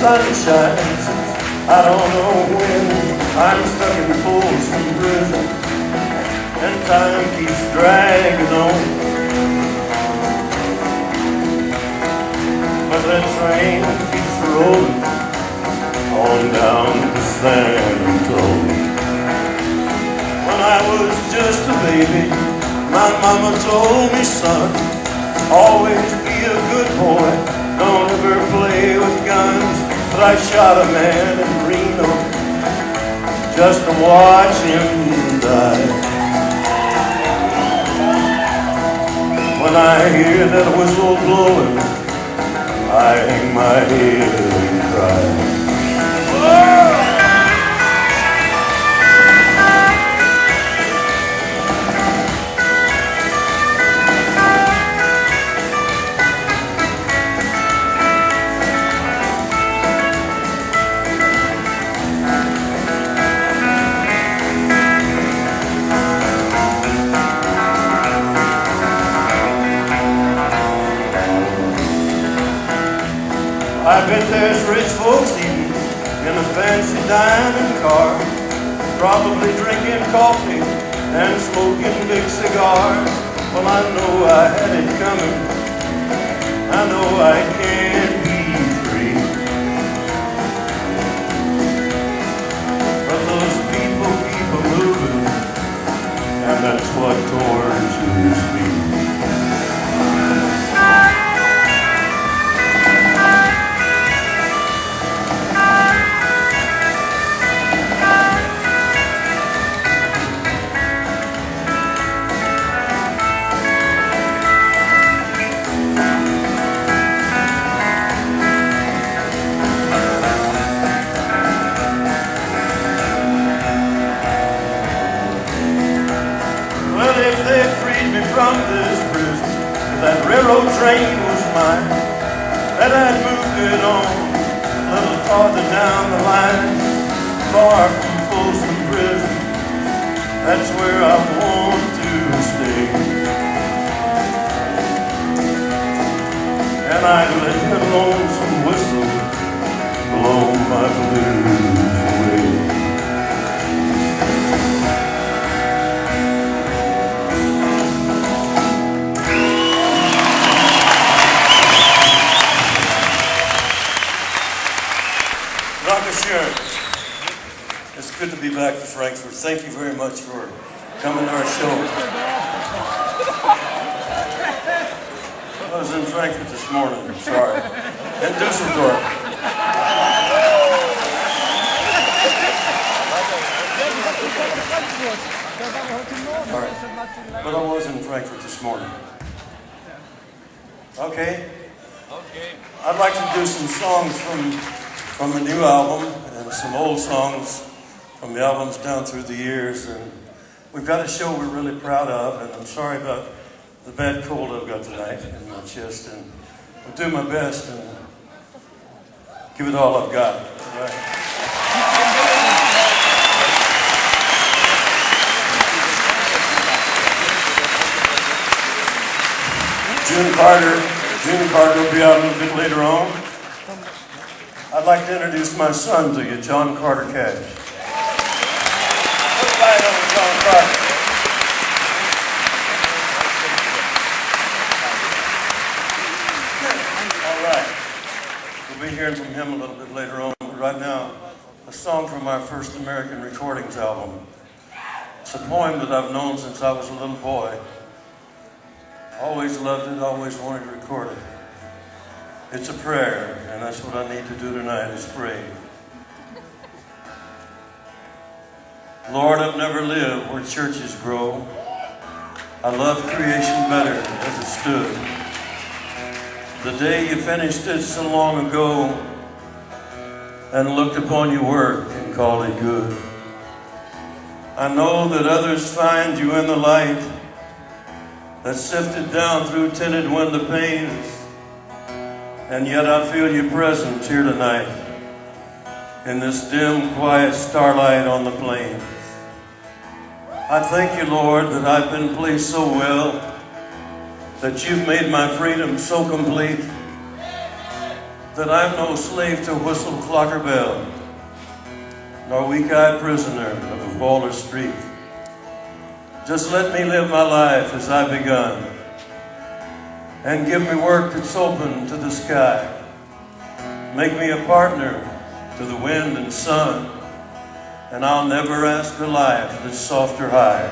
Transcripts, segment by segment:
sun shines, I don't know when. I'm stuck in Folsom prison, and time keeps dragging on. But that train keeps rolling on down to San Antonio. When I was just a baby, my mama told me, son, always be a good boy, don't ever play with guns. But I shot a man in Reno just to watch him die. When I hear that whistle blowing, I hang my head and cry. I bet there's rich folks eating in a fancy diamond car, probably drinking coffee and smoking big cigars. Well, I know I had it coming, I know I can't be free. But those people keep a moving, and that's what tortures me. From this prison, that railroad train was mine, that I'd moved it on a little farther down the line, far from Folsom prison. That's where I want to stay. And I'd let the lonesome whistle blow my blues away. It's good to be back to Frankfurt. Thank you very much for coming to our show. I was in Frankfurt this morning, sorry. In Düsseldorf. All right. But I was in Frankfurt this morning. Okay? I'd like to do some songs from the new album and some old songs from the albums down through the years. And we've got a show we're really proud of, and I'm sorry about the bad cold I've got tonight in my chest, and I'll do my best and give it all I've got. All right. June Carter will be out a little bit later on. I'd like to introduce my son to you, John Carter Cash. Everybody knows John Carter. All right. We'll be hearing from him a little bit later on. But right now, a song from our first American Recordings album. It's a poem that I've known since I was a little boy. Always loved it, always wanted to record it. It's a prayer, and that's what I need to do tonight, is pray. Lord, I've never lived where churches grow. I love creation better as it stood. The day you finished it so long ago and looked upon your work and called it good. I know that others find you in the light that sifted down through tinted window panes. And yet I feel your presence here tonight in this dim, quiet starlight on the plains. I thank you, Lord, that I've been placed so well, that you've made my freedom so complete, that I'm no slave to whistle, clock, or bell, nor weak-eyed prisoner of a baller street. Just let me live my life as I've begun, and give me work that's open to the sky. Make me a partner to the wind and sun, and I'll never ask a life that's soft or high.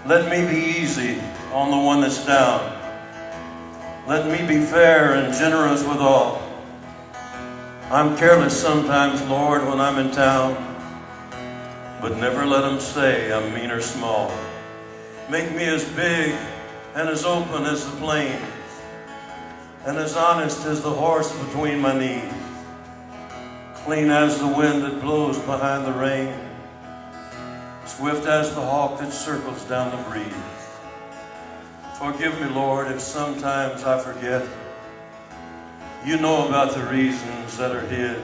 Let me be easy on the one that's down. Let me be fair and generous with all. I'm careless sometimes, Lord, when I'm in town, but never let them say I'm mean or small. Make me as big and as open as the plains, and as honest as the horse between my knees, clean as the wind that blows behind the rain, swift as the hawk that circles down the breeze. Forgive me, Lord, if sometimes I forget. You know about the reasons that are hid.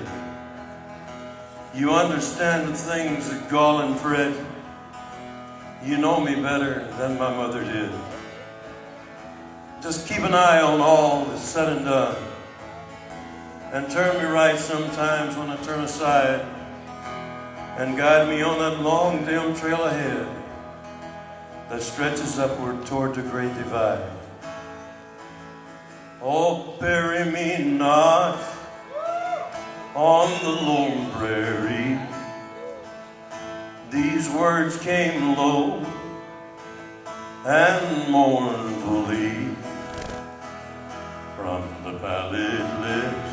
You understand the things that gall and fret. You know me better than my mother did. Just keep an eye on all that's said and done, and turn me right sometimes when I turn aside, and guide me on that long, dim trail ahead that stretches upward toward the great divide. Oh, bury me not on the lone prairie. These words came low and mournfully from the pallid lips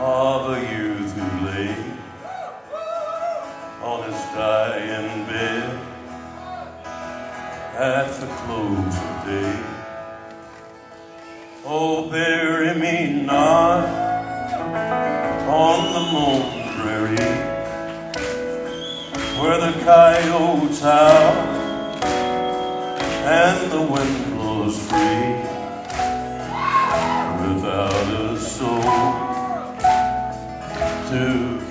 of a youth who lay on his dying bed at the close of day. Oh, bury me not on the lone prairie where the coyotes howl and the wind blows free, without a soul to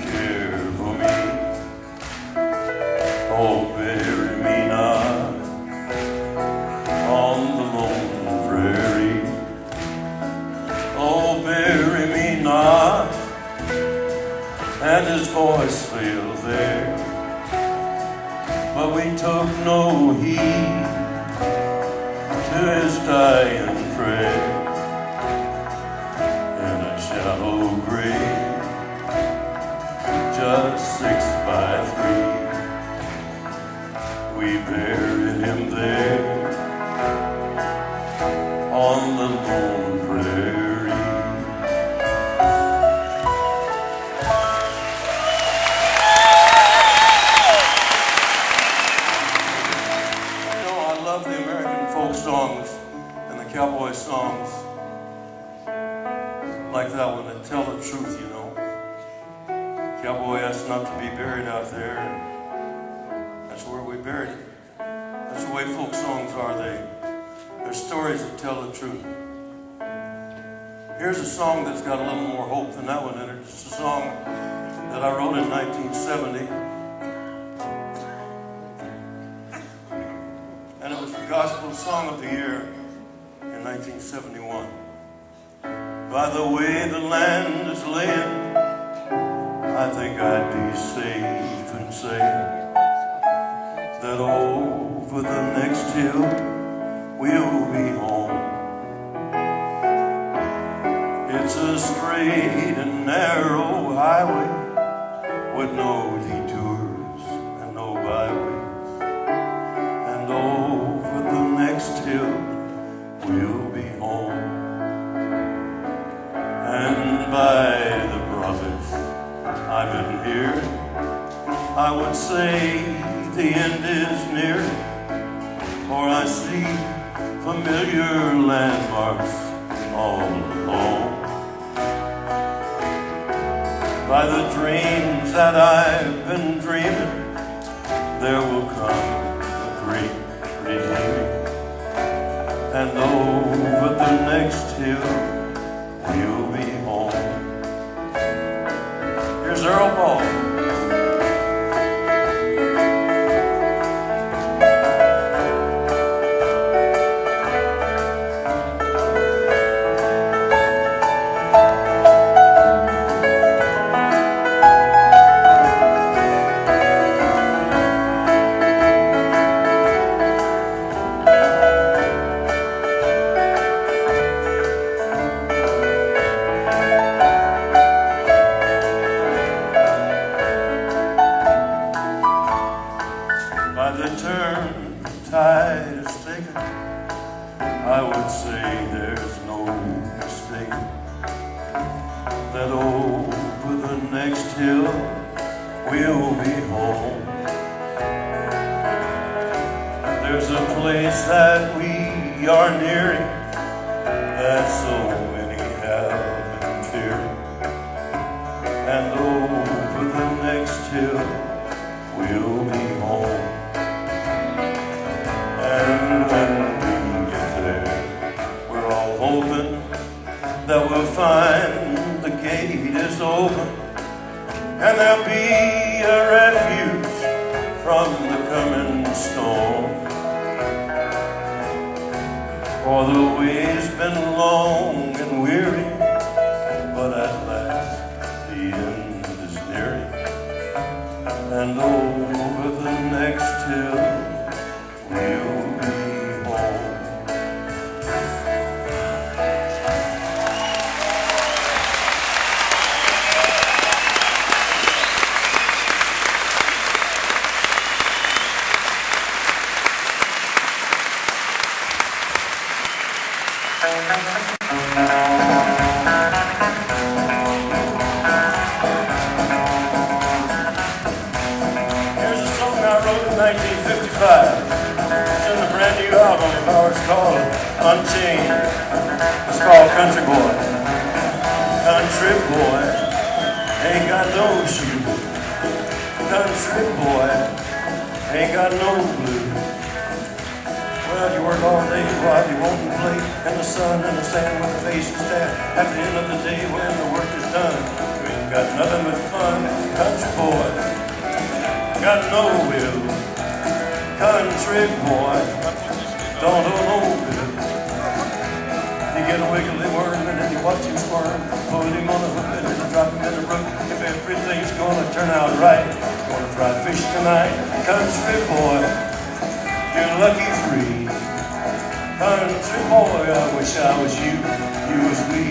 care for me. Oh, bury me not on the lone prairie. Oh, bury me not. And his voice failed there, but we took no heed to his dying prayer. In a shallow grave, just 6 by 3, we buried him there on the lone prairie. Songs and the cowboy songs like that one that tell the truth, you know. Cowboy asked not to be buried out there, and that's where we buried him. That's the way folk songs are. They're stories that tell the truth. Here's a song that's got a little more hope than that one in it. It's a song that I wrote in 1970. Gospel Song of the Year in 1971. By the way the land is laying, I think I'd be safe in saying that over the next hill we'll be home. It's a straight and narrow highway with no detours and no byways, and over the next hill we'll be home. And by the prophets I've been hearing, I would say the end is near, for I see familiar landmarks all along. By the dreams that I've been dreaming, there will come a great redeeming, and over the next hill we'll be home. Here's Earl Paul. tide is thicker, I would say there's no mistake that over the next hill we'll be home. There's a place that we are nearing that so many have been fearing, and over the next hill we'll be home. And when we get there, we're all hoping that we'll find the gate is open, and there'll be a refuge from the coming storm. For the way's been long and weary, but at last the end is nearing, and over the next hill we'll be home. Here's a song I wrote in 1955. It's in the brand new album of ours called Unchained. It's called Country Boy. Country boy ain't got no shoes. Country boy ain't got no blues. Well, you work all day while you won't play in the sun and the sand with a face and stare. At the end of the day when the work is done, you ain't got nothing but fun. Country boy got no will. Country boy don't owe no bill. You get a wiggly worm and then you watch him squirm. Put him on the hook and then you drop him in the brook. If everything's gonna turn out right, gonna fry fish tonight. Country boy, you're lucky free. Country boy, I wish I was you, you was we.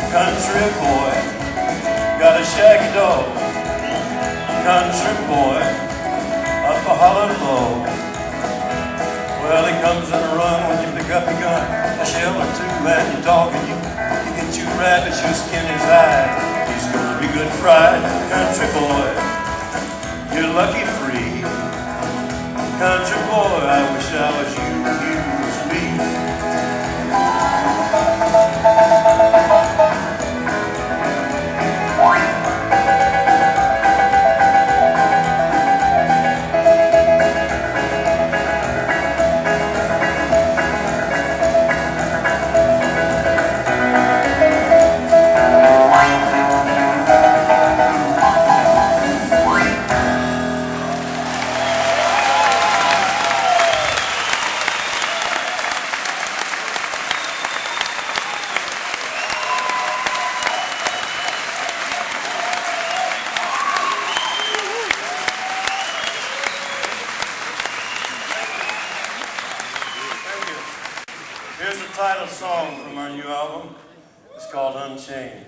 Country boy, got a shaggy dog. Country boy, up a hollow log. Well, he comes in a run when you pick up your gun. A shell or two and you talk and you get you rabbits, your skin is high. He's gonna be good fried. Country boy, you're lucky free. Country boy, I wish I was you, you was me. Here's the title song from our new album. It's called Unchained.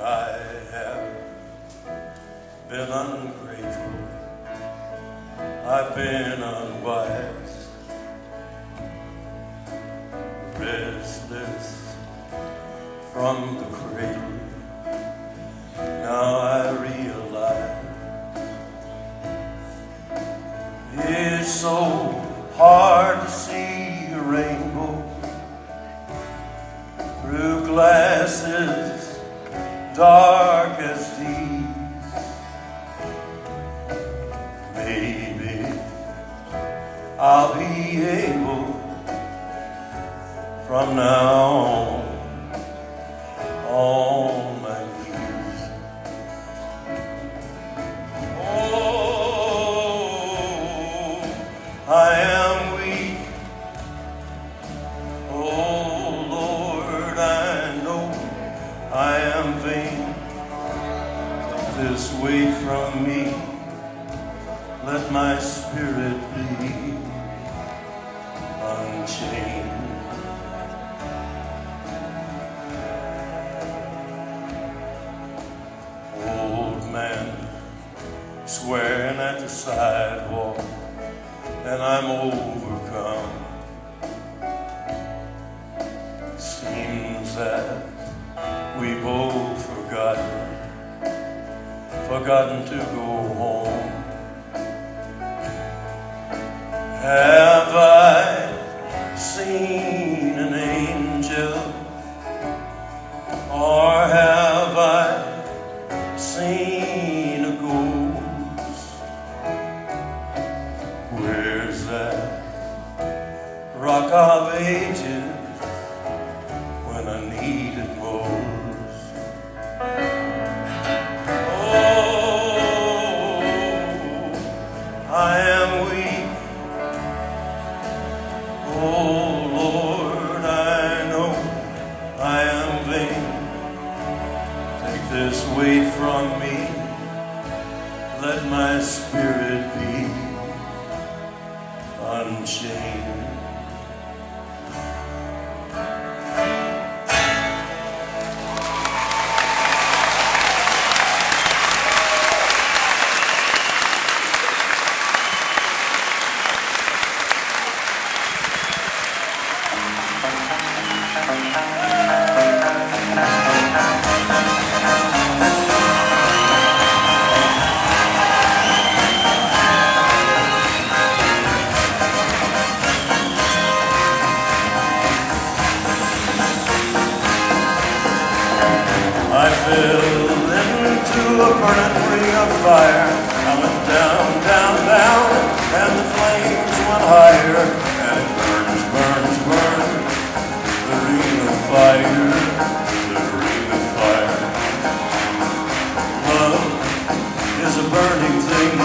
I have been ungrateful. I've been unwise, restless from the cradle. Now I realize so hard to see a rainbow through glasses dark as these. Maybe I'll be able from now on my knees. Oh, I am weak. Oh Lord, I know I am vain. Take this weight from me. Let my spirit be unchained. Old man swearing at the sidewalk, and I'm overcome. Seems that we both forgotten to go home. Have I seen an angel, or have I seen a ghost? Where's that rock of ages when I need it most? Oh, I am weak. Oh Lord, I know I am vain. Take this weight from me. Let my spirit be unchained. I fell into a burning ring of fire. I went down, down, down, and the flames went higher. And it burns, burns, burns, the ring of fire, the ring of fire. Love is a burning thing,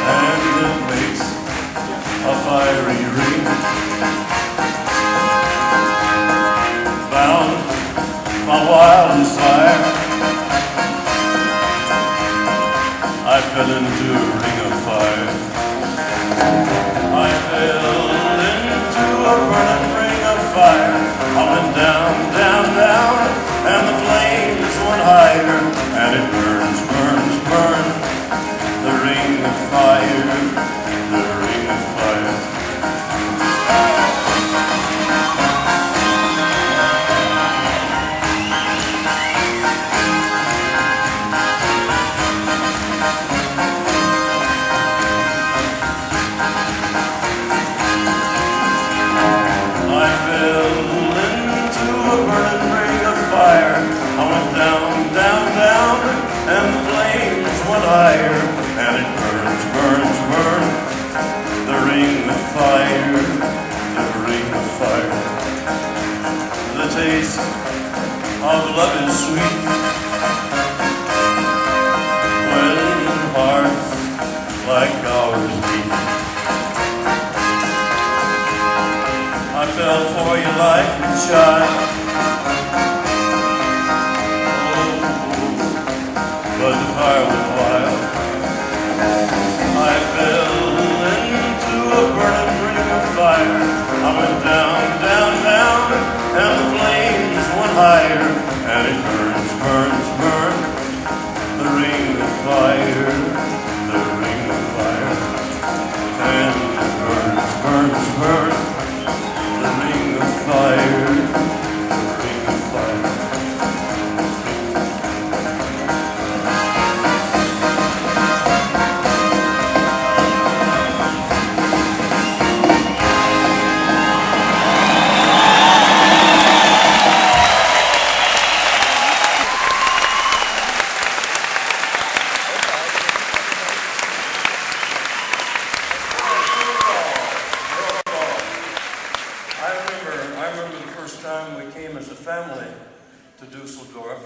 and it makes a fiery ring. Bound my wild desire, I fell into a ring of fire. I fell into a burning ring of fire. I went down, down, down, and the flames went higher. And it burns, burns, burns, the ring of fire, the ring of fire. Higher, and it burns, burns, burns, the ring of fire, the ring of fire. The taste of love is sweet when hearts like ours beat. I fell for you like a child, but the fire was wild. I fell into a burning ring of fire. I went down, down, down, and the flames went higher. And it burns, burns, burns, the ring of fire, the ring of fire. And it burns, burns, burns, the ring of fire, the ring of fire. family to Düsseldorf.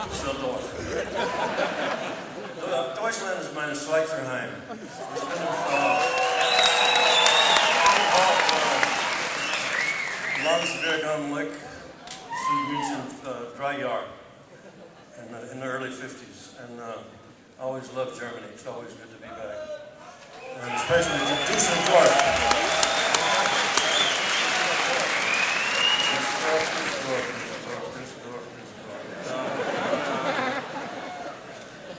Düsseldorf. Deutschland ist meine Schweizerheim. Ich bin in Landsberg am Lech, München, 3 Jahre in the early 50s. And I always loved Germany. It's always good to be back. And especially to Düsseldorf.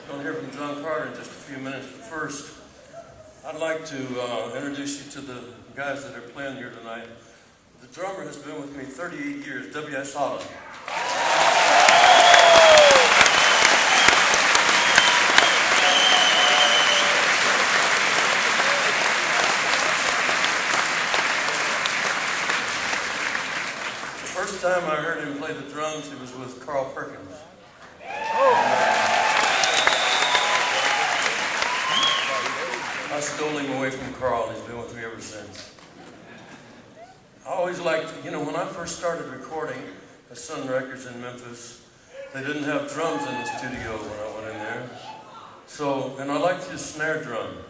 We'll hear from John Carter in just a few minutes, but first, I'd like to introduce you to the guys that are playing here tonight. The drummer has been with me 38 years, W.S. Holland. The first time I heard him play the drums, he was with Carl Perkins. I stole him away from Carl. He's been with me ever since. I always liked, when I first started recording at Sun Records in Memphis, they didn't have drums in the studio when I went in there. So, and I liked his snare drum.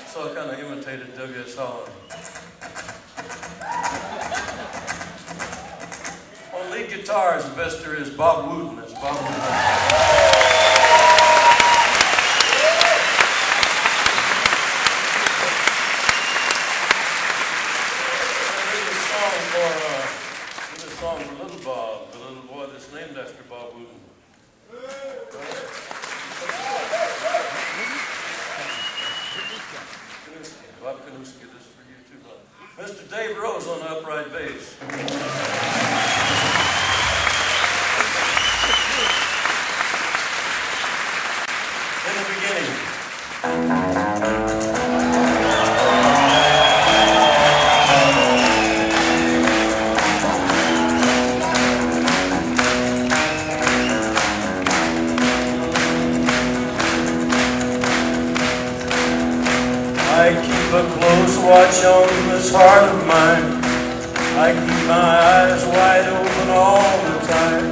So I kind of imitated W.S. Holland. On lead guitar is the best there is, Bob Wooten. That's Bob Wooten. Song for Little Bob, the little boy that's named after Bob Wooten. Bob Kanuski, this is for you too, Bob. Mr. Dave Rose on the upright bass. In the beginning. I keep a close watch on this heart of mine. I keep my eyes wide open all the time.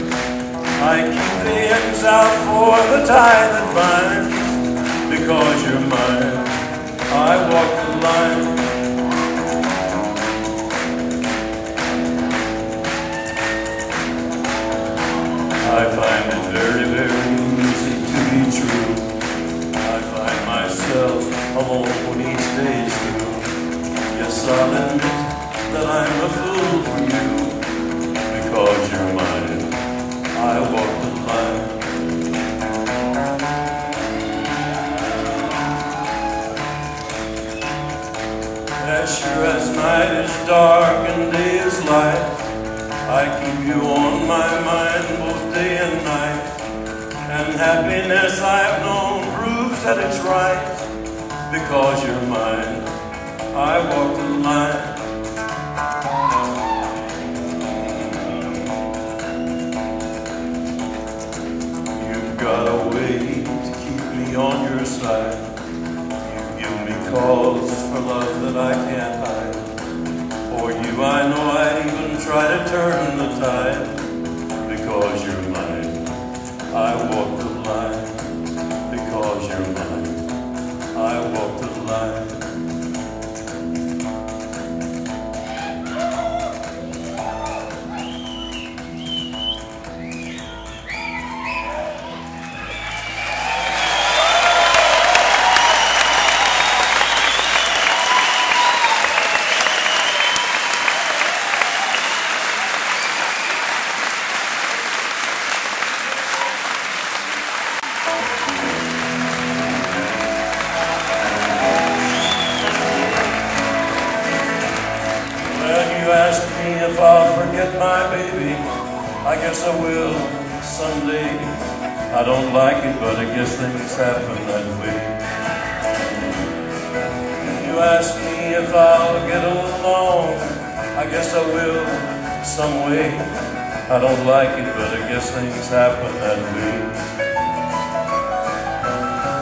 I keep the ends out for the tie that binds. Because you're mine, I walk the line. I find it very, very easy to be true. I find myself alone each day is through. Yes, I'll admit that I'm a fool for you. Because you're mine, I walk the line. As sure as night is dark and day is light, I keep you on my mind both day and night. And happiness I've known proves that it's right. Because you're mine, I walk the line. You've got a way to keep me on your side. You give me cause for love that I can't hide. For you I know I'd even try to turn the tide. Because you're mine, I walk the line. Because you're mine, I walk the line. If I'll forget my baby, I guess I will someday. I don't like it, but I guess things happen that way. You ask me if I'll get along, I guess I will some way. I don't like it, but I guess things happen that way.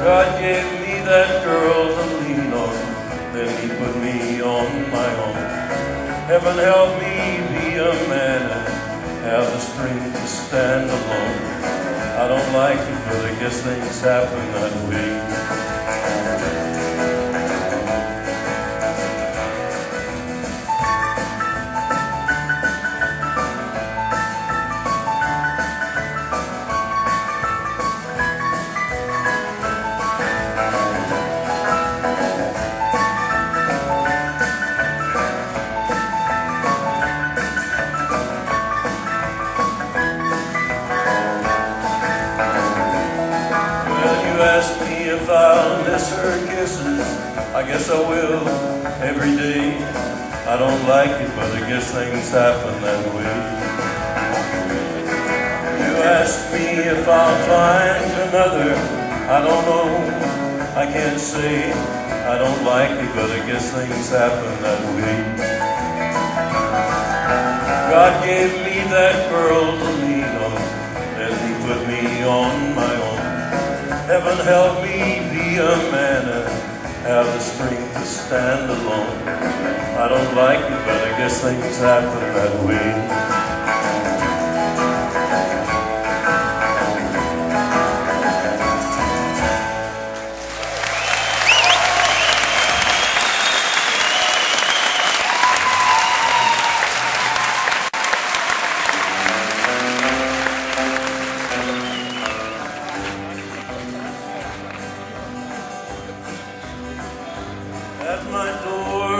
God gave me that girl to lean on, then he put me on my own. Heaven help me be a man and have the strength to stand alone. I don't like it, but I guess things happen that way. Ask me if I'll miss her kisses. I guess I will every day. I don't like it, but I guess things happen that way. You ask me if I'll find another. I don't know, I can't say. I don't like it, but I guess things happen that way. God gave me that girl to lean on, and he put me on my own. Heaven help me be a man and have the strength to stand alone. I don't like it, but I guess things happen that way. At my door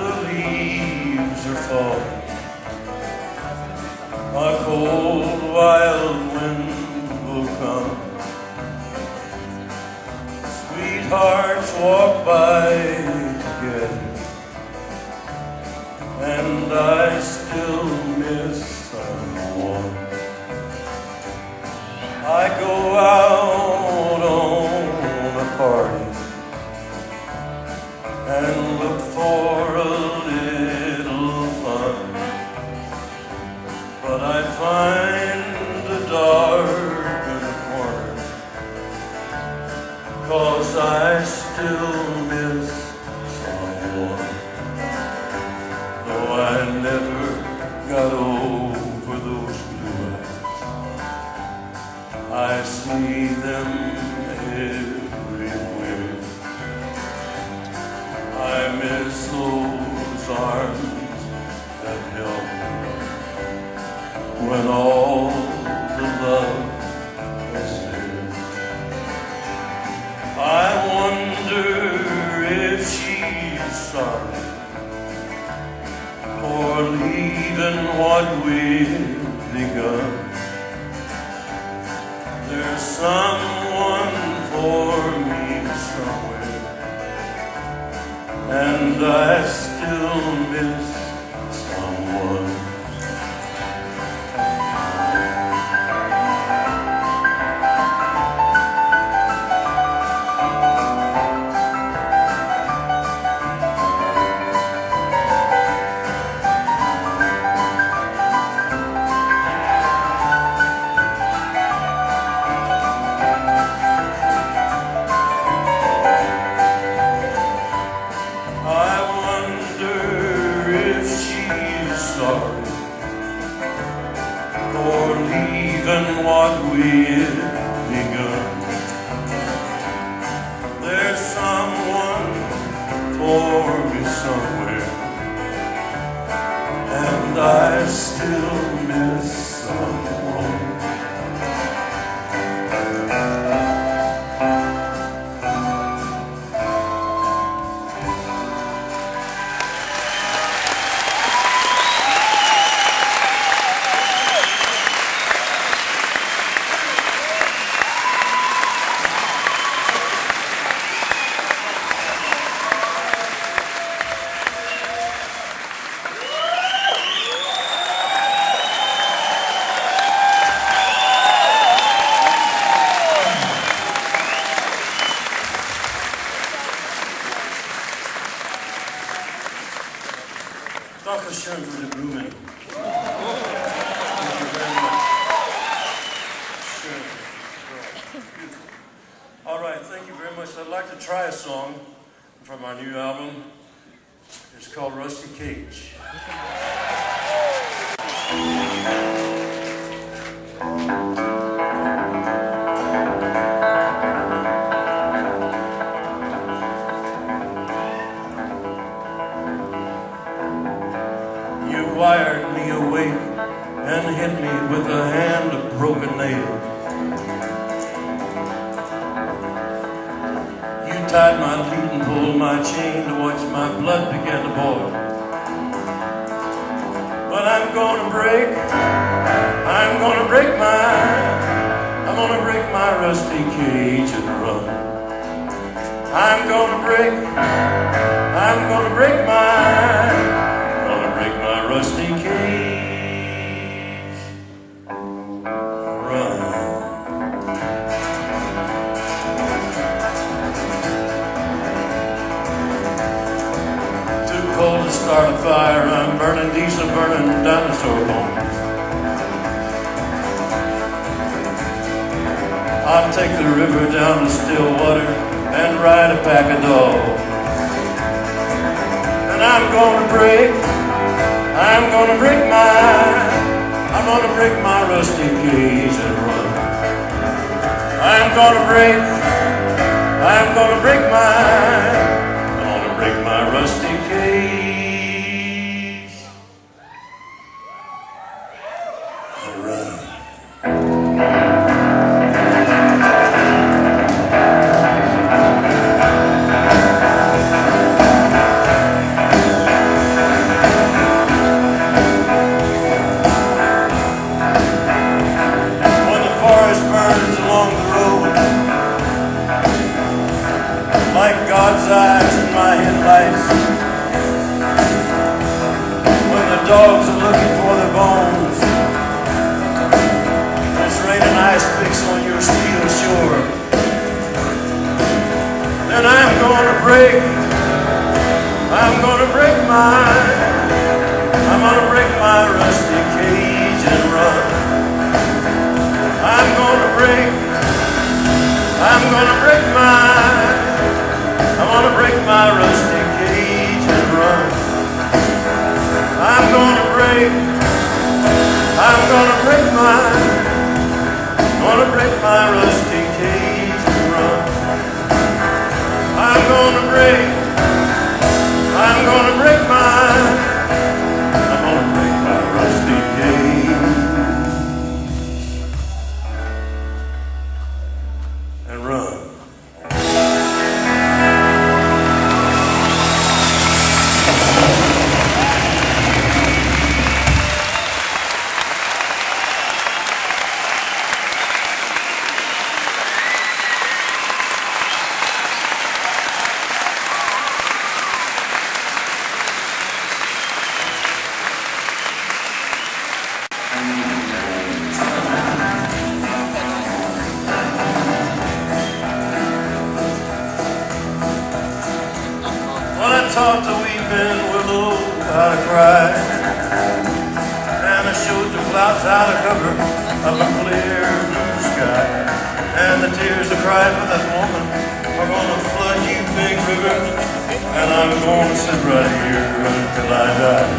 the leaves are falling, a cold wild wind will come. Sweethearts walk by together, and I still miss someone. I go out on a party and look for a little fun, but I find a darkened corner, 'cause I still miss someone. Though I never got over those blue eyes, I see them everywhere. I miss those arms that held me when all the love was there. I wonder if she's sorry for leaving what we've begun. There's someone for me somewhere, and I still miss someone. Sorry for leaving what we've begun. There's someone for me somewhere, and I still miss someone. Dankeschön für die Blumen. Thank you very much. Sure. All right, thank you very much. chorus, I'd like to try a song from our new album. It's called Rusty Cage. You wired me awake and hit me with a hand of broken nails. Tied my feet and pulled my chain to watch my blood begin to boil. But I'm gonna break I'm gonna break my rusty cage and run. I'm gonna break my rusty cage, run. Cold to start a fire, I'm burning diesel, burning dinosaur bones. I'll take the river down to Stillwater and ride a pack of dogs. And I'm gonna break my rusty cage and run. I'm gonna break my rusty cage and run. When the forest burns along the road, like God's eyes in my headlights, when the dogs are looking for their bones, it's raining ice picks on your steel shore, and I'm gonna break my rusty cage and run. I'm gonna break my rusty cage and run. I'm gonna break my rusty cage and run. I'm gonna break my rusty cage and run. Taught the weeping willow how to cry, and I showed the clouds how to cover up a clear blue sky. And the tears I cried for that woman are gonna flood you big river, and I'm gonna sit right here until I die.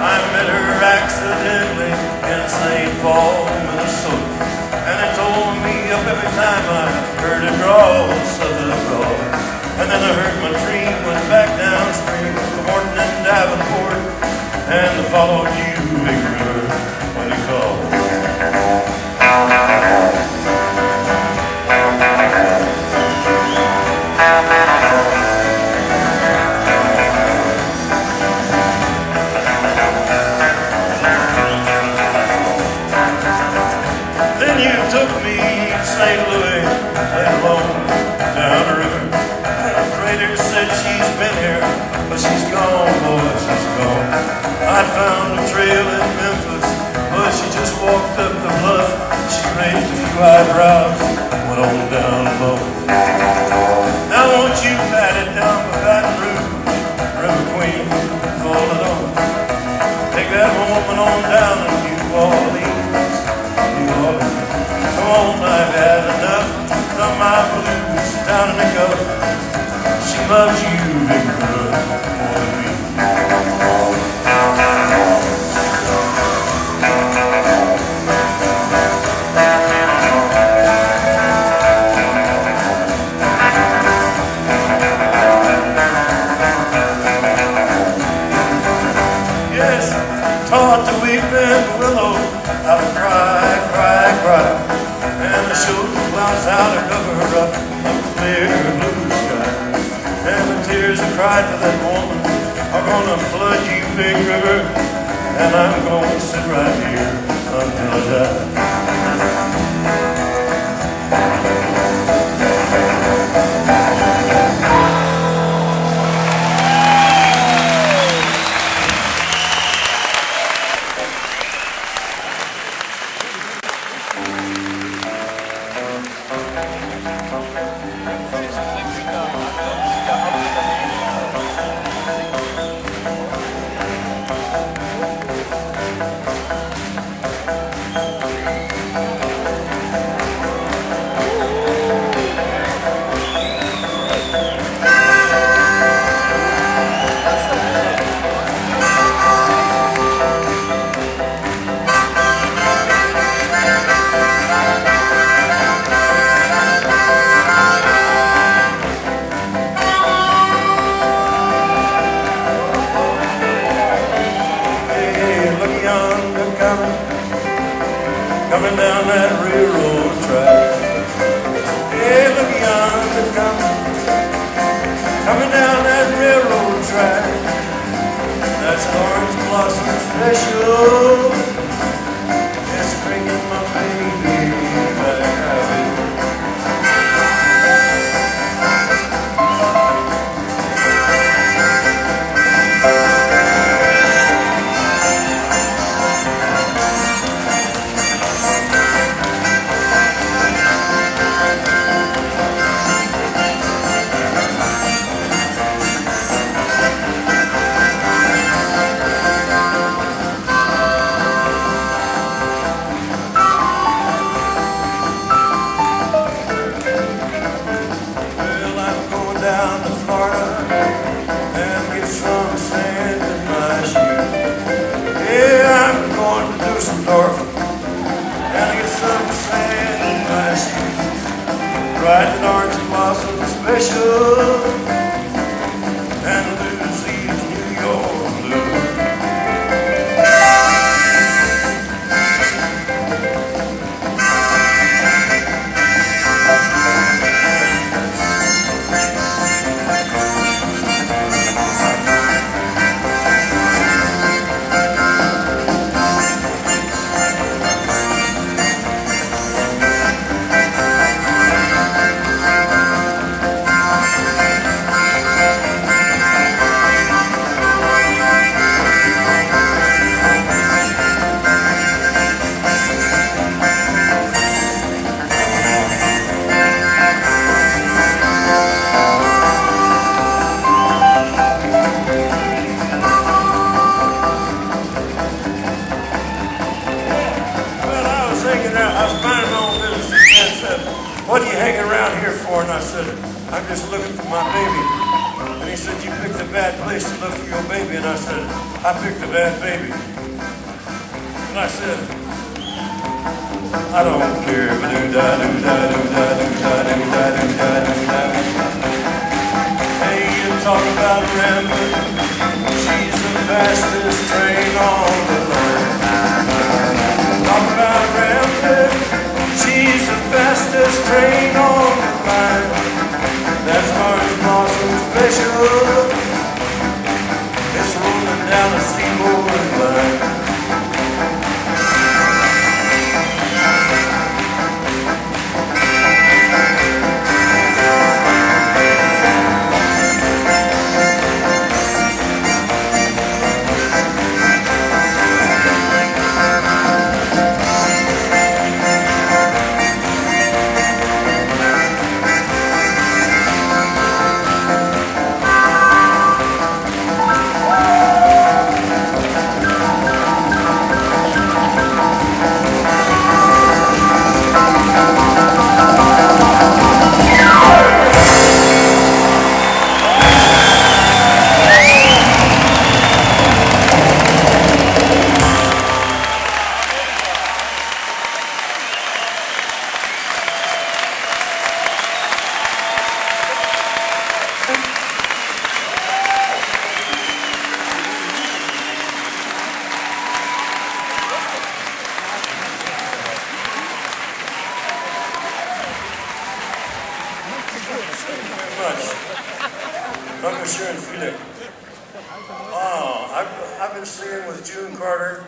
I met her accidentally in St. Paul, Minnesota, and it tore me up every time I heard her draw Southern drawl. And then I heard my dream went back downstream to Morton and Davenport, and I followed you, big river, when you called. Then you took me to St. Louis, later on, down the river. Said she's been here, but she's gone, boy, she's gone. I found a trail in Memphis, but she just walked up the bluff. She raised a few eyebrows, went on down low. Now won't you pat it down by Baton Rouge, River Queen, call it on. Take that woman on down to New Orleans, New Orleans. Come on, I've had enough of my blues. loves you and good for me. Yes, taught the weeping willow how to cry, cry, cry, and the shoulder clouds how to cover up a clear blue sky. And the tears I cried for that woman are gonna flood you, big river, and I'm gonna sit right here until I die. Coming down that railroad track. Hey, look yonder coming down that railroad track. That's an orange blossom special. It's bringing my baby back. Düsseldorf, and I get some sand in my shoes. Riding orange blossom special, and lose these New York blues. What are you hanging around here for? And I said, I'm just looking for my baby. And he said, you picked a bad place to look for your baby. And I said, I picked a bad baby. And I said, I don't care. Hey, you talk about Rambler. She's the fastest train on the line. Talk about Rambler. She's the fastest train on the line. That's orange blossom special. It's rolling down the Seaboard line. Dankeschön, Philip. I've been singing with June Carter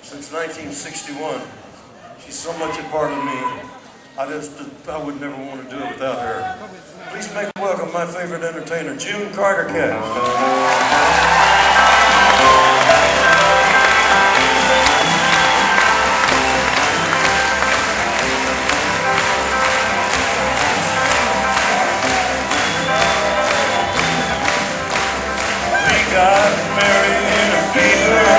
since 1961. She's so much a part of me. I would never want to do it without her. Please make welcome my favorite entertainer, June Carter Cat. Got married in a fever,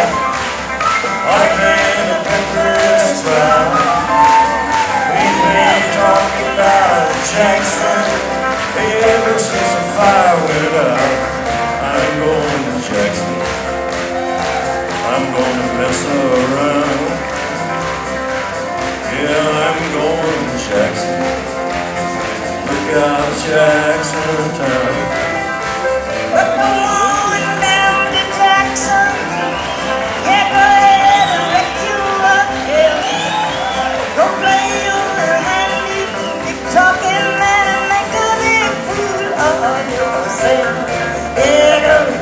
like in a pepper's brown. We've been talking about Jackson ever since the fire went out. I'm going to Jackson, I'm going to mess around. Yeah, I'm going to Jackson, look out Jackson town.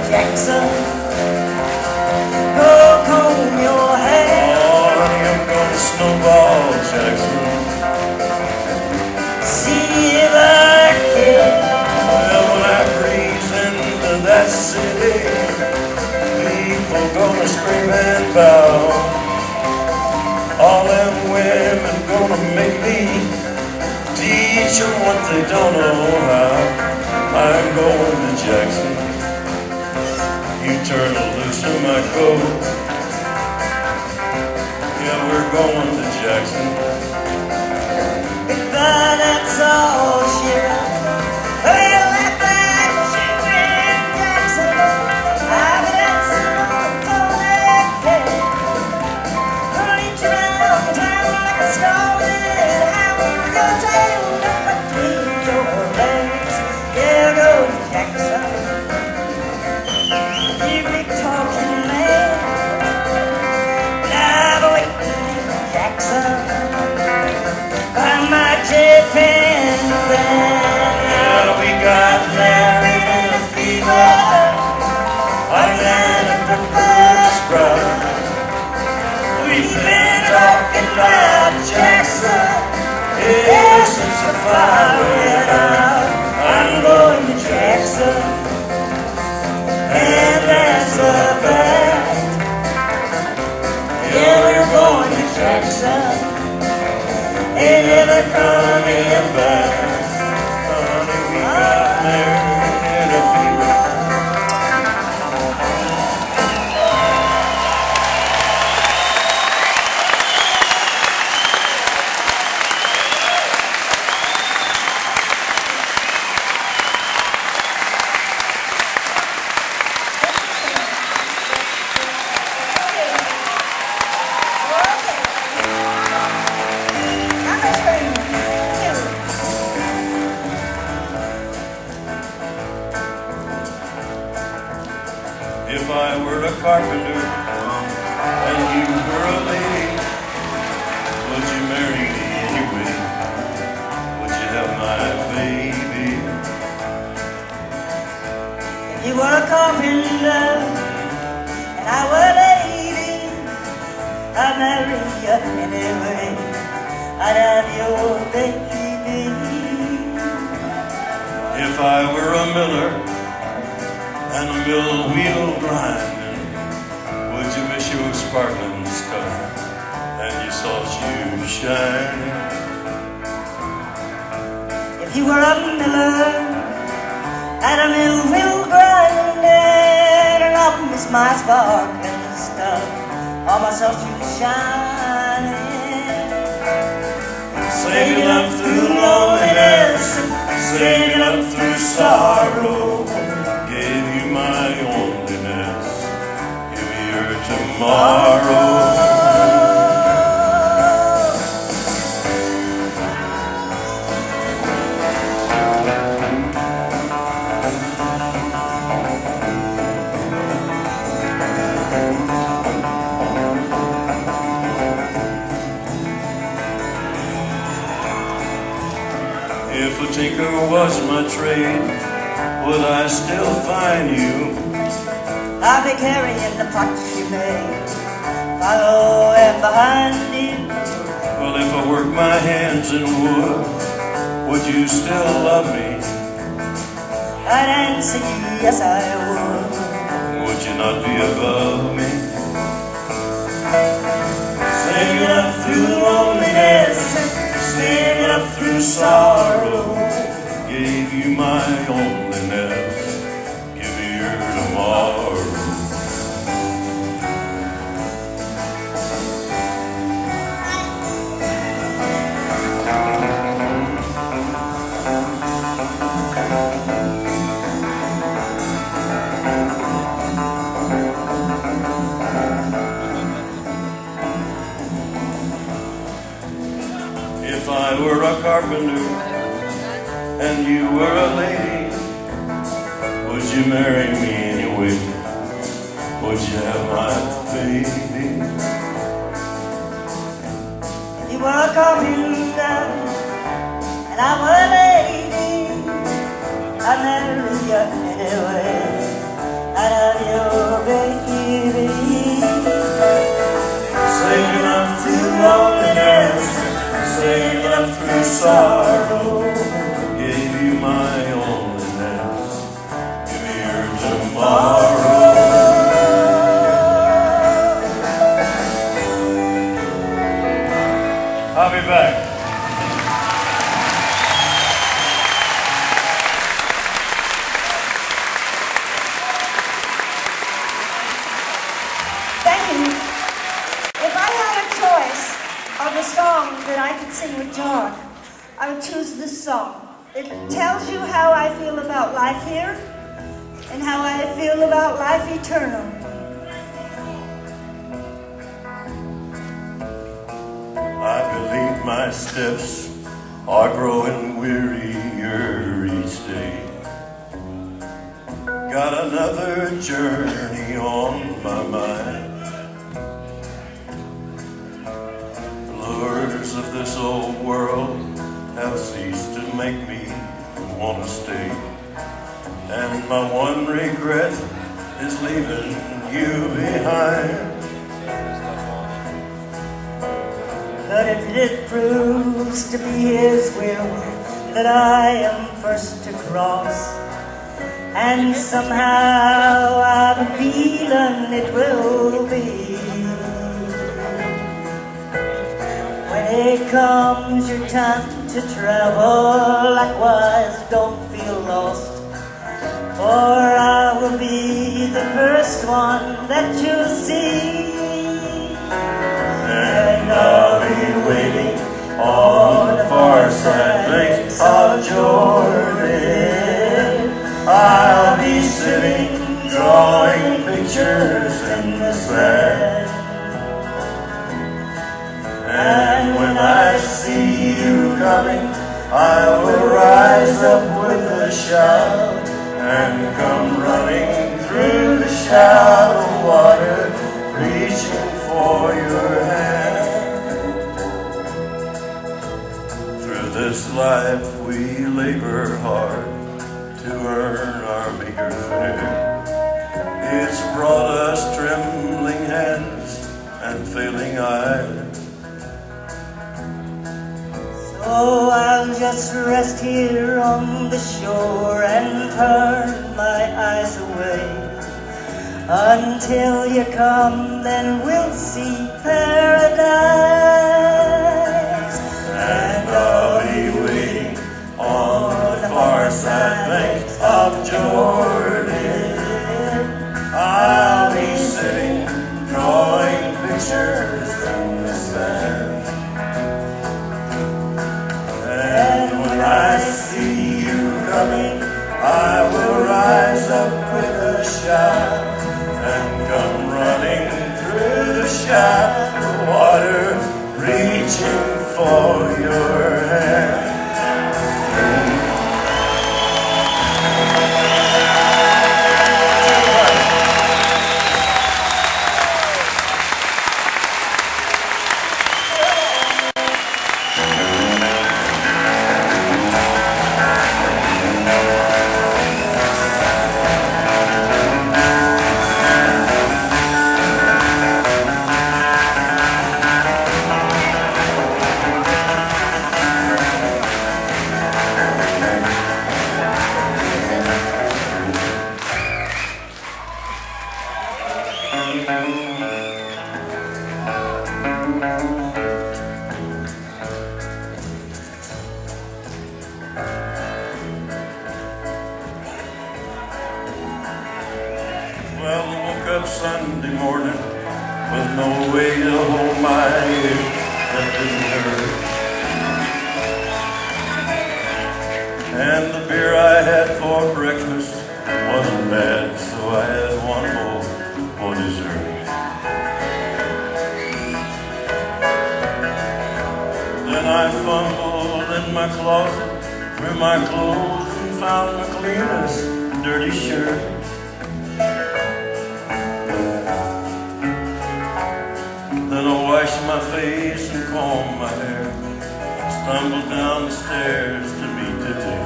Jackson, go comb your hair. Oh, honey, I'm gonna snowball Jackson. See if I can. Well, when I breeze into that city, people gonna scream and bow. All them women gonna make me teach them what they don't know how. I'm going to Jackson. You turn loose in my coat. Yeah, we're going to Jackson. Goodbye, that's all she wrote. Well, that night she went Jackson. I've got some toilet cake. Reach around town like a scarlet hound. Your tail up between your legs. Yeah, go to Jackson. You big talking man, I've waited in Jackson by my jet fan band. Yeah, we got married in a fever, like that a pepper's bride. We've been talking about Jackson ever since the fire went out. I'm going to Jackson, and that's a fact. Yeah, we're going to Jackson, ain't never coming back. Honey, we got married in a fever. If I were a carpenter and you were a lady, would you marry me anyway? Would you have my baby? If you were a carpenter and I were a lady, I'd marry you anyway. I'd have your baby. If I were a miller and a mill wheel grinding, would you wish you were sparkling stuff and you saw shoes shining? If you were a miller and a mill wheel grinding, and I'll miss my sparkling stuff, all my soul shoes shining. Saving up through loneliness, saving up through sorrow, gave you my loneliness, give me your tomorrow. If a tinker was my trade, would I still find you? I'll be carrying the pots you made, following behind you. Well, if I work my hands in would you still love me? I'd answer you, yes I would. Would you not be above me? Singing up through loneliness, singing up through sorrow, gave you my loneliness, give me your tomorrow. If I were a carpenter and you were a lady, would you marry me anyway? Would you have my baby? You were a carpenter and I were a lady, I'd marry you anyway. I'd have your baby. Singing up through loneliness, singing up through sorrow, gave you my loneliness, give me your tomorrow. I'll be back. Thank you. If I had a choice of a song that I could sing with John, I would choose this song. It tells you how I feel about life here and how I feel about life eternal. I believe my steps are growing wearier each day. Got another journey on my mind. Lures of this old world have ceased to make me want to stay. And my one regret is leaving you behind. But if it proves to be His will that I am first to cross, and somehow I'm feeling it will be, when it comes your time to travel, likewise don't feel lost, for I will be the first one that you'll see. And I'll be waiting on the far side banks of Jordan. I'll be sitting, drawing pictures in the sand. And when I see you coming, I will rise up with a shout and come running through the shallow water, reaching for your hand. Through this life we labor hard to earn our meager fare. It's brought us trembling hands and failing eyes. So I'll just rest here on the shore and turn my eyes away. Until you come, then we'll see paradise. And I'll be waiting on the far side banks of Jordan. I'll be sitting, drawing pictures in the sand. And when I see you coming, I will rise up with a shout and come running through the shallow water, reaching for your hand. Well, I woke up Sunday morning with no way to hold my head. That didn't hurt. And the beer I had for breakfast wasn't bad, so I had one more for dessert. Then I fumbled in my closet through my clothes and found my cleanest dirty shirt. Then I washed my face and combed my hair, stumbled down the stairs to meet the day.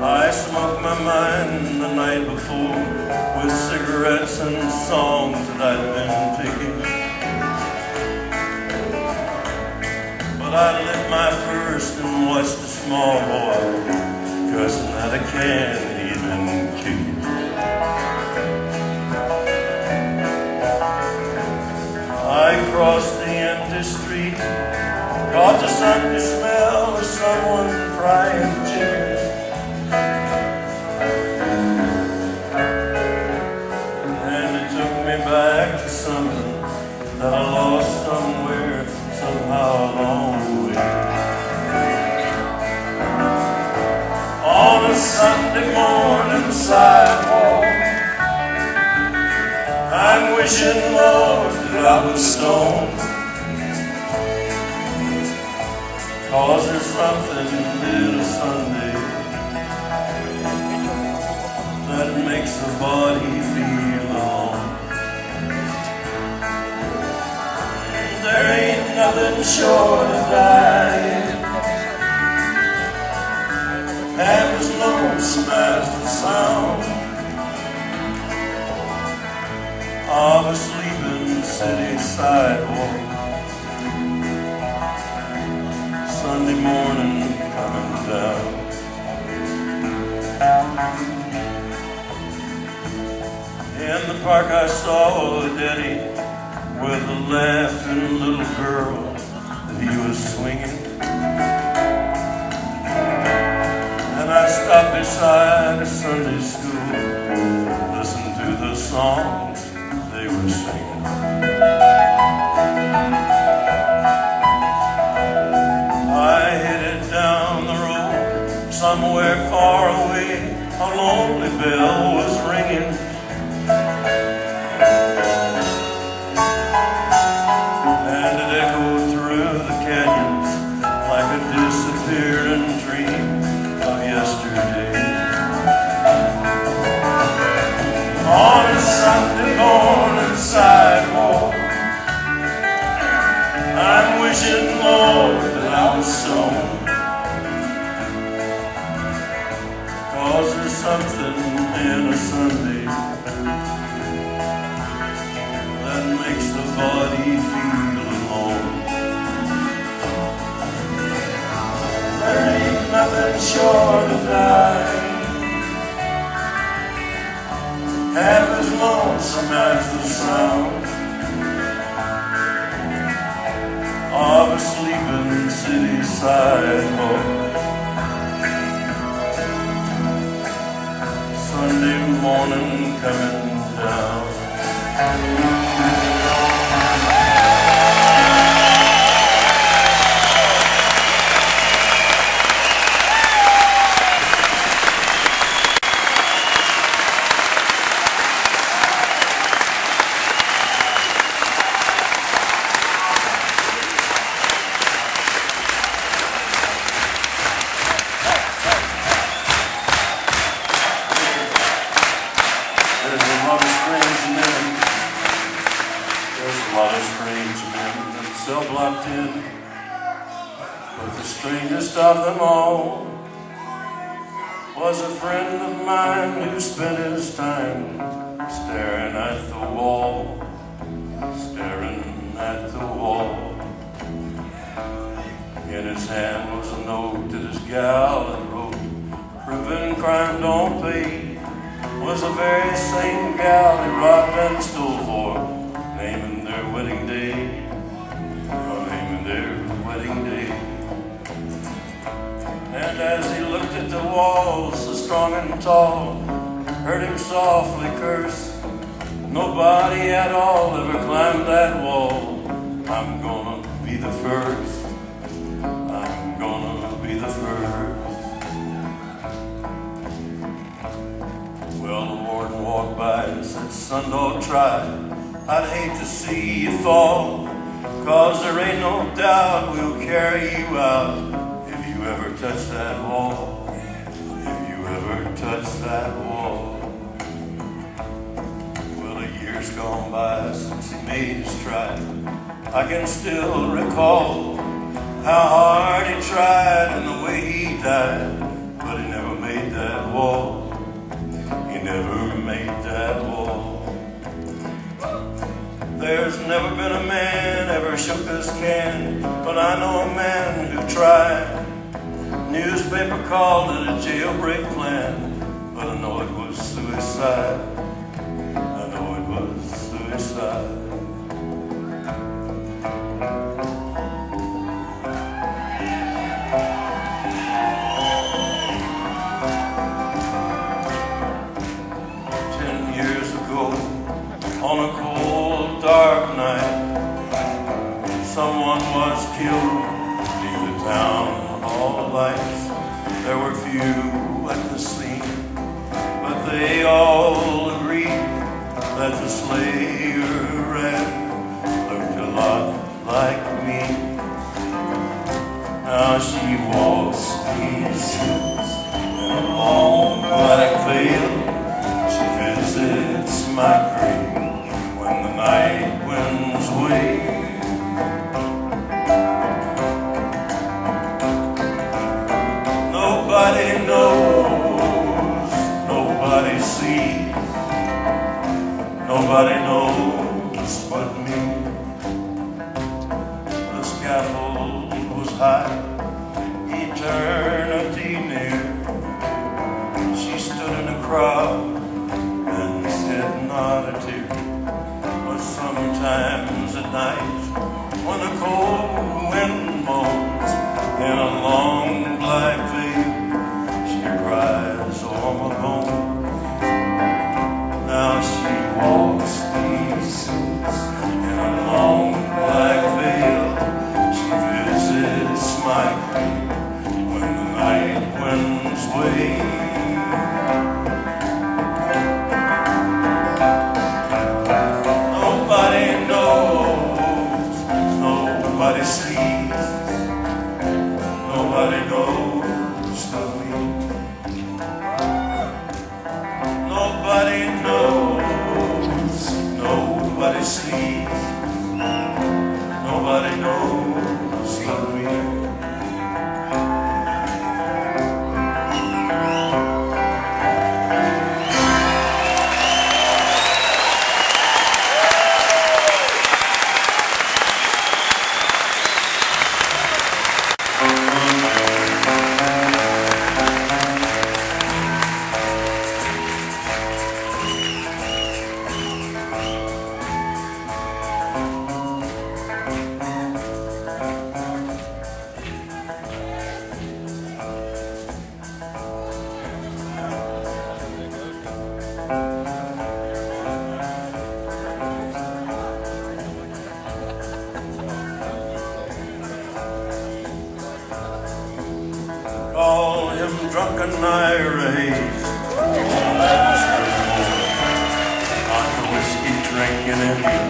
I smoked my mind the night before with cigarettes and songs that I'd been picking. But I lit my first and watched a small boy cussing at a can he'd been kicking. I crossed the empty street, caught the Sunday smell of someone frying chicken. And it took me back to something that I lost somewhere, somehow along the way. On a Sunday morning sidewalk, I'm wishing, Lord, that I was stoned. 'Cause there's something in a Sunday that makes the body feel alone. There ain't nothing short of dying, half as lonesome as the sound of a sleeping city sidewalk. Sunday morning coming down. In the park I saw a daddy with a laughing little girl that he was swinging. And I stopped beside a Sunday school, listened to the songs they were singing. I headed down the road, somewhere far away, a lonely bell was ringing. And it echoed through the canyons like a disappearing dream of yesterday. On a Sunday morning sidewalk, I'm wishing, Lord, that I was stoned. 'Cause there's something in a Sunday that makes the body feel alone. There ain't nothing short of dying, half as lonesome as the sound of a sleeping city sidewalk. Sunday morning coming down. Locked in, but the strangest of them all was a friend of mine who spent his time staring at the wall, staring at the wall. In his hand was a note that his gal had wrote, proving crime don't pay, was the very same gal that robbed and stole for, naming their wedding day, naming their wedding day. And as he looked at the walls, so strong and tall, heard him softly curse, nobody at all ever climbed that wall. I'm gonna be the first, I'm gonna be the first. Well, the warden walked by and said, son, don't try, I'd hate to see you fall, 'cause there ain't no doubt we'll carry you out if you ever touch that wall, if you ever touch that wall. Well, a year's gone by since he made his try. I can still recall how hard he tried and the way he died, but he never made that wall. He never made that wall. There's never been a man ever shook this can, but I know a man who tried. Newspaper called it a jailbreak plan, but I know it was suicide. I know it was suicide. On a cold, dark night, someone was killed beneath the town hall lights. There were few at the scene, but they all agreed that the slayer looked a lot like me. Now she walks these hills in a long black veil. She visits my grave when the night winds wave. Nobody knows, nobody sees, nobody knows but me. The scaffold was high, eternity near. She stood in a crowd and said not a tear. Sometimes at night, when the cold wind moans in a long black veil, she cries o'er my bones. Now she walks these hills in a long black veil. She visits my grave when the night winds wave. Nobody sees, nobody knows but me. Nobody knows, nobody sees, nobody knows but me. Call him drunken Ira Hayes, oh, that's more. Not the whiskey drinking Indian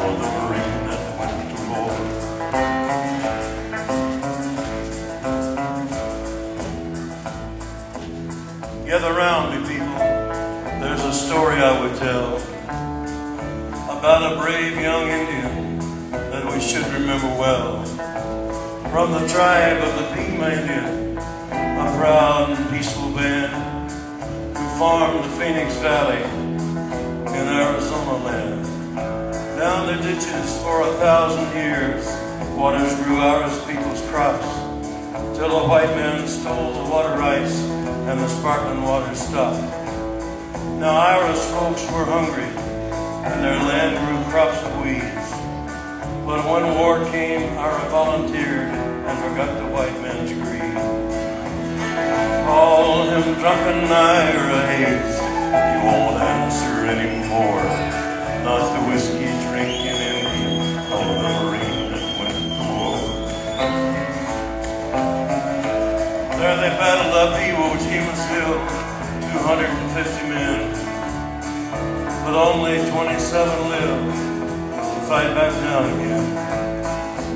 or the Marine that went to war. Gather round me, people, there's a story I would tell about a brave young Indian that we should remember well. From the tribe of the Pima Indian, a proud and peaceful band who farmed the Phoenix Valley in Arizona land. Down the ditches for 1,000 years, waters grew Ira's people's crops, till the white men stole the water rights and the sparkling water stopped. Now Ira's folks were hungry, and their land grew crops of weeds. But when war came, Ira volunteered and forgot the white man's greed. Call him drunken Ira Hayes, he won't answer anymore. Not the whiskey drinking Indian, nor the Marine that went to war. There they battled up Iwo Jima's hill, 250 men, but only 27 lived to fight back down again.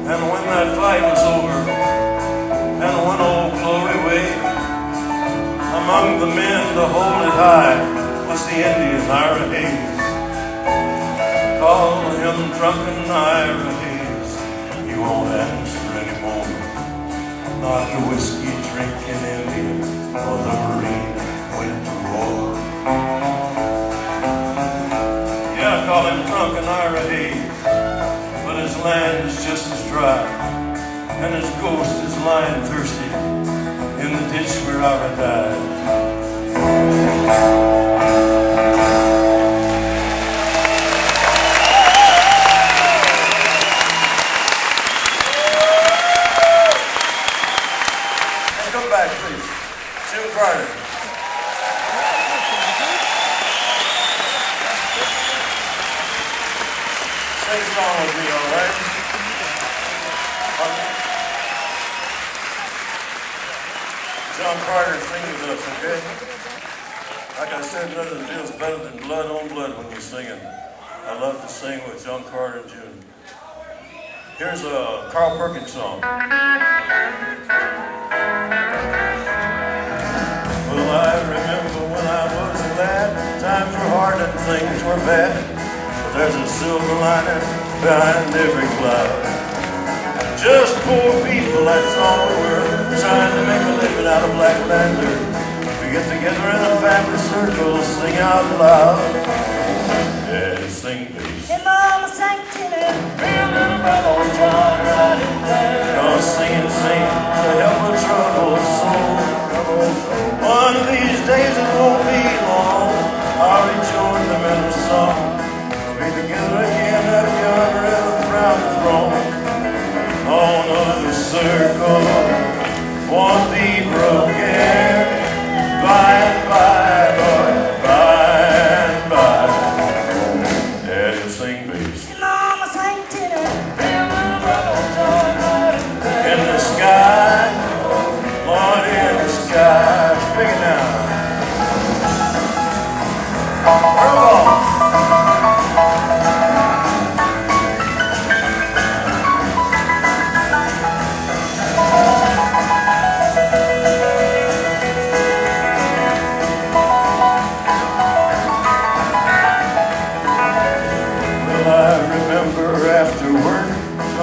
And when that fight was over, and when old Glory waved, among the men to hold it high was the Indian Ira Hayes. Call him drunken Ira Hayes, he won't answer anymore. Not the whiskey drinking Indian or the Marine went to war. Yeah, I call him drunken Ira Hayes, but his land is just as dry, and his ghost is lying thirsty in the ditch where Ira died. Come back, please. Jim Carter. Sing a song with me, all right? John Carter, sing with us, okay? Like I said, nothing feels better than blood on blood when you're singing. I love to sing with John Carter and June. Here's a Carl Perkins song. Well, I remember when I was a lad, times were hard and things were bad, but there's a silver lining behind every cloud. Just poor people, that's all we were, trying to make a living out of black lantern. We get together in a family circle, sing out loud. Daddy, sing bass. Hey, Mama sang tenor, real little brother was John riding there. Gonna sing and sing to help a troubled soul. One of these days it won't be long, I'll rejoin them in a song. We'll be together again at yonder in a crown throne. On the circle won't be broken. By and by, Lord, by and by. Daddy'll sing bass. Hey, Mama sang tenor, real little brother was John riding there. In the sky, Lord, in the sky. Speak it now. Come on.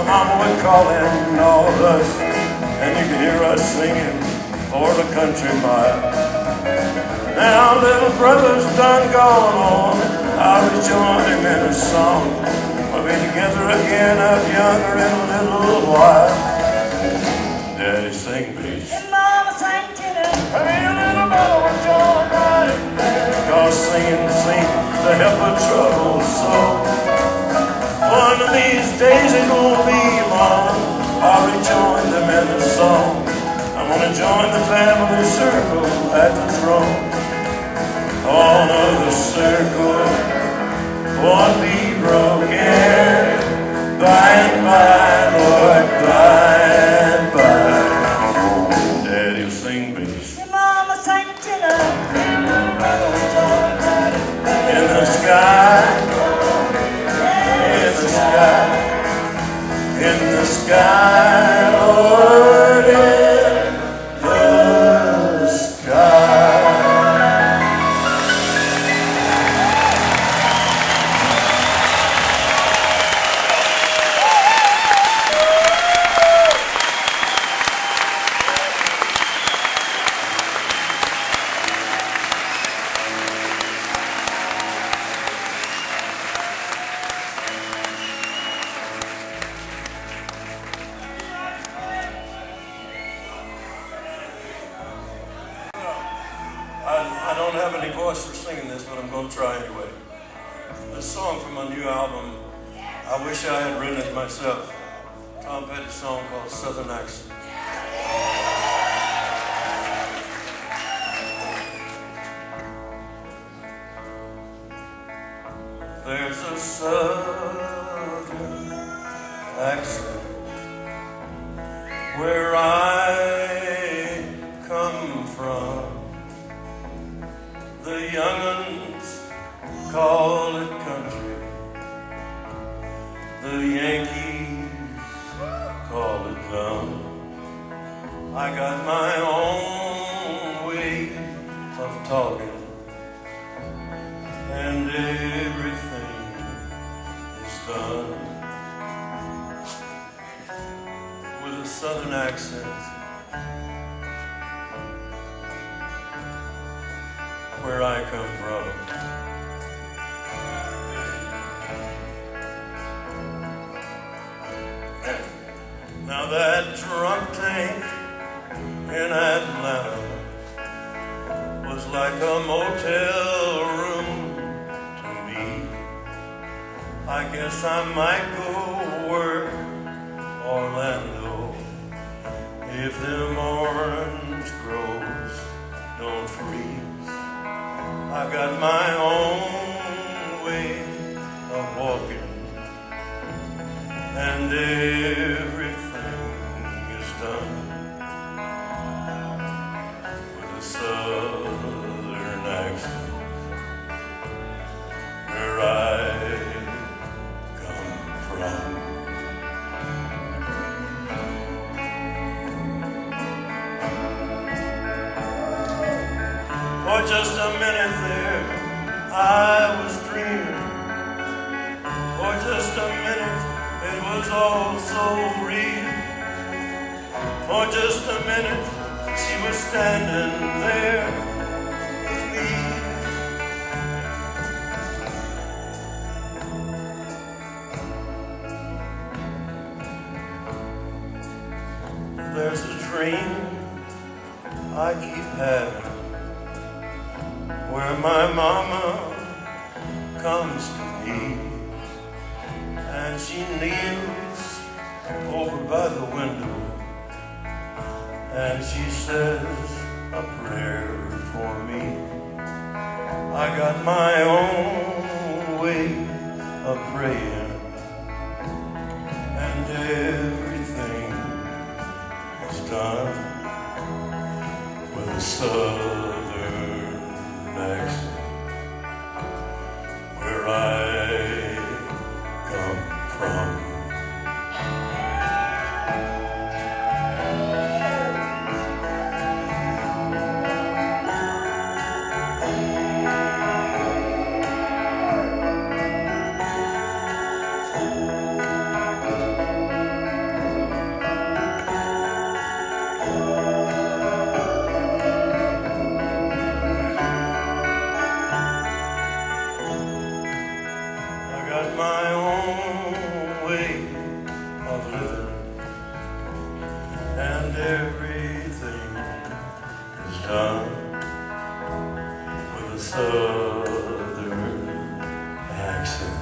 Mama would call in all of us, and you could hear us singing for the country mile. Now little brother's done gone on, I'll rejoin him in a song. We'll be together again out yonder in a little while. Daddy, sing bass. Hey, Mama sang tenor, Hey, little brother was John riding there. Cause singing, sing to help a troubled soul. One of these days it won't be long, I'll rejoin them in the song. I'm gonna join the family circle at the throne. On the circle won't be broken. By and by, Lord, by and by. Daddy'll sing bass. hey, Mama sang tenor, real little brother was John riding there. In the sky, in the sky, Lord, in the sky. singing this, but I'm going to try anyway. This song from my new album, I wish I had written it myself. Tom Petty's song called Southern Accent. There's a southern accent where I come from. The young'uns call it country. The Yankees call it dumb. I got my own way of talking, and everything is done with a southern accent where I come from. Now that drunk tank in Atlanta was like a motel room to me. I guess I might go work Orlando if them orange groves don't freeze. I got my own way of walking, and everything is done with a southern accent where I come from. For just a minute there, I was dreaming. For just a minute, it was all so real. For just a minute, she was standing there with me. There's a dream I keep having where my mama comes to me, and she kneels over by the window, and she says a prayer for me. I got my own way of praying, and everything is done with a southern accent where I come from. My own way of living, and everything is done with a southern accent.